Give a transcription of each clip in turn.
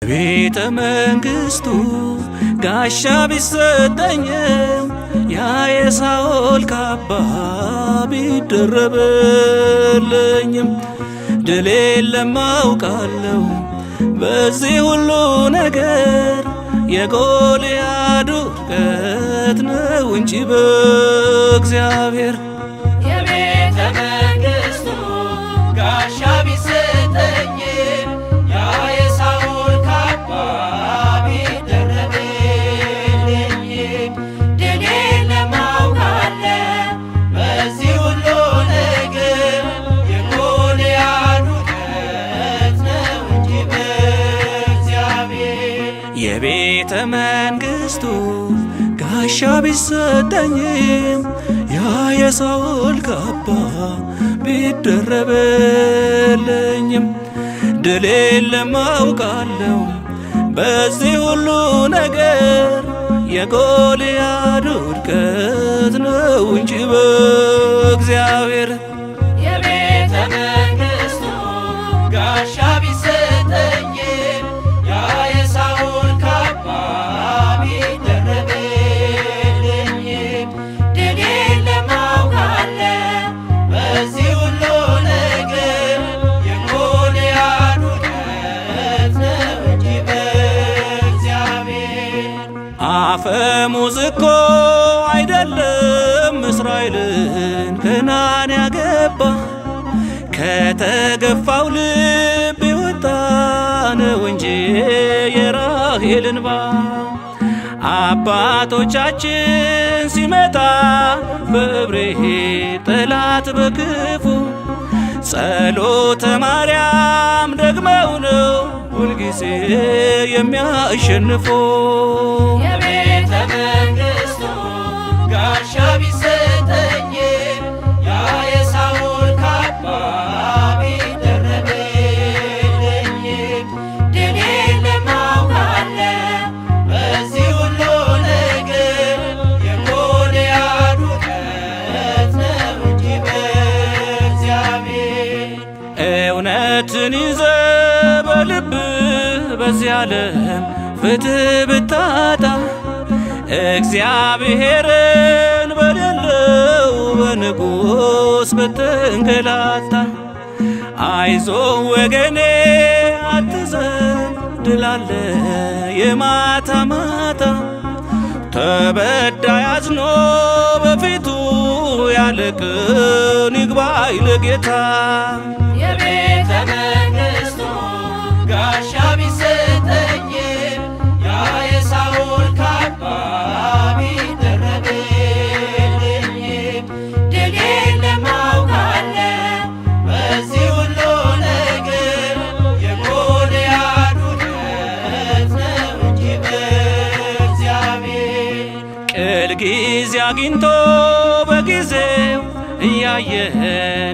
ቤተ መንግሥቱ ጋሻ ቢሰጠኝም ያ የሳኦል ካባ ቢደረብልኝም ድሌን ለማውቃለሁ በዚህ ሁሉ ነገር የጎልያድ ውድቀት ነው እንጂ በእግዚአብሔር። የቤተ መንግሥቱ ጋሻ ቢሰጠኝም ያ የሳኦል ካባ ቢደረብልኝም ድሌን ለማውቃለሁ በዚህ ሁሉ ነገር የጎልያድ ውድቀት ነው እንጂ በእግዚአብሔር። የቤተ መንግሥቱ ጋሻ ቢሰጠኝም ያ የሳኦል ካባ ቢደረብልኝም ድሌን ለማውቃለሁ በዚህ ሁሉ ነገር የጎልያድ ውድቀት ነው እንጂ በእግዚአብሔር። የቤተ መንግሥቱ ጋሻ ቢሰጠኝም ያ የሳኦል ካባ ቢደረብልኝም ድሌን ለማውቃለሁ በዚህ ሁሉ ነገር የጎልያድ ውድቀት ነው እንጂ በእግዚአብሔር። አፈሙዝ እኮ አይደለም እስራኤልን ከነዓን ያገባ ከተገፋው ልብ የወጣ ነው እንጂ የራሔል እንባ። አባቶቻችን ሲመጣ በብሬ ጠላት በክፉ ጸሎተ ማርያም ደግመው ነው ሁልጊዜ የሚያሸንፉ። የቤተ መንግሥቱ ጋሻ ቢሰጠኝም ያ የሳኦል ካባ ቢደረብልኝም ድሌን ለማውቃለሁ በዚህ ሁሉ ነገር የጎልያድ ውድቀት ነው እንጂ በእግዚአብሔር። እውነትን ይዘ በልብ በዚህ ዓለም ፍትሕ ብታጣ እግዚአብሔርን በሌለው በንጉሥ ብትንገላታ አይዞ ወገኔ አትዘን ድል አለ የማታ ማታ። ተበዳይ አዝኖ በፊቱ ያለቅን ይግባኝ ለጌታ። የቤተ መንግሥቱ ጋሻ ቢሰጠኝም ያ የሳኦል ካባ ቢደረብልኝም ድሌን ለማውቃለሁ በዚህ ሁሉ ነገር የጎልያድ ውድቀት ነው እንጂ በእግዚአብሔር። ቅል ጊዜ አግኝቶ በጊዜው እያየን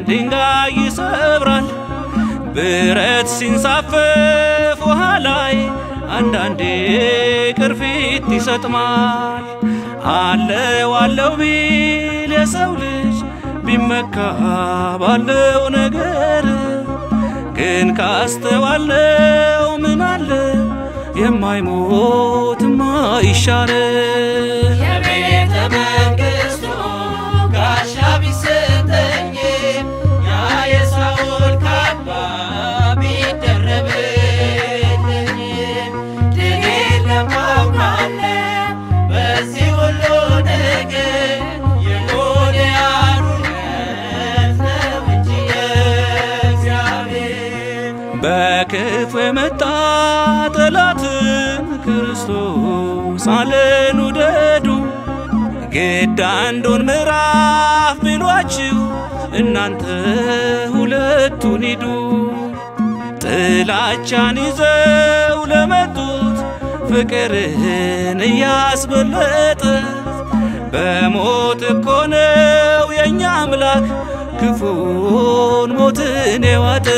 ድንጋይ ይሰብራል። ብረት ሲንሳፈፍ ውሃ ላይ አንዳንዴ ቅርፊት ይሰጥማል። አለው ቢል የሰው ልጅ ቢመካ ባለው ነገር ግን ካስተዋለው ምን አለ የማይሞት የማይሻር። የቤተ መንግሥቱ ጋሻ ቢሰጠኝም ያ የሳኦል ካባ ቢደረብልኝም ድሌን ለማውቃለሁ በዚህ ሁሉ ነገር የጎልያድ ውድቀት ነው እንጂ የእግዚአብሔር። በክፉ የመጣ ጠላትን ክርስቶስ አለን ውደዱ። ግድ አንዱን ምዕራፍ ቢሏችሁ እናንተ ሁለቱን ሂዱ። ጥላቻን ይዘው ለመጡት ፍቅርን እያስበለጠ በሞት እኮ ነው የእኛ አምላክ ክፉን ሞትን የዋጠ።